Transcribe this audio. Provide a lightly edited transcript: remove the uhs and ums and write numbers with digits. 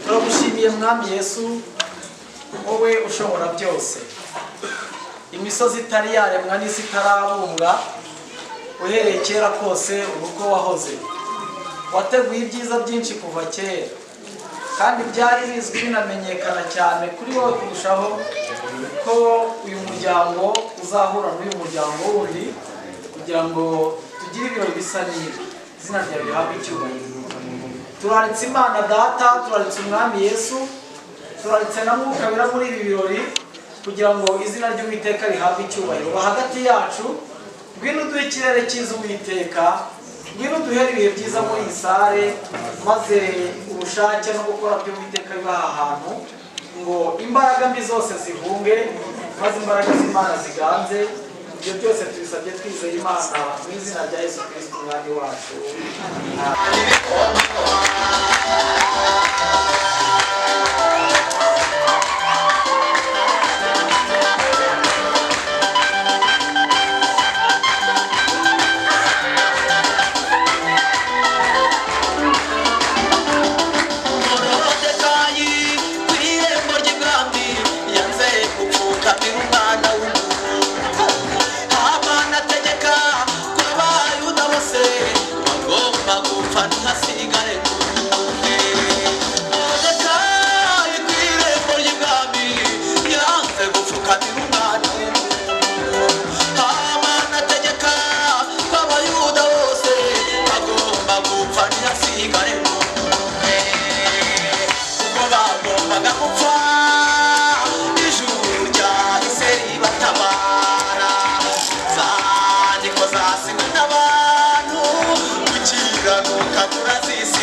turagushimiye mwami Yesu, wowe ushobora byose. Imisozi itari yaremwa n'isi itarabumbwa, uhereye kera kose uko wahoze. Wateguye ibyiza byinshi kuva kera, kandi byari bizwi binamenyekana cyane kuri wowe kurushaho ko uyu muryango uzahura n'uyu muryango wundi kugira ngo tugire ibirori bisa n'ibi. Izina ryawe rihabwe icyubahiro. Turaritse Imana Data, turaritse Umwami Yesu, turaritse na Mwuka Wera muri ibi birori kugira ngo izina ry'Uwiteka rihabwe icyubahiro. Hagati yacu ngwino uduhe ikirere cyiza Uwiteka, ngwino duhere ibihe byiza muri iyi sare, maze ubushake no gukora by'Uwiteka biba aha hantu, ngo imbaraga mbi zose zihunge, maze imbaraga z'Imana ziganze. Ibyo byose tubisabye twizeye Imana mu izina rya Yesu Kristo Umwami wacu. Abantu gukiranuka turazisa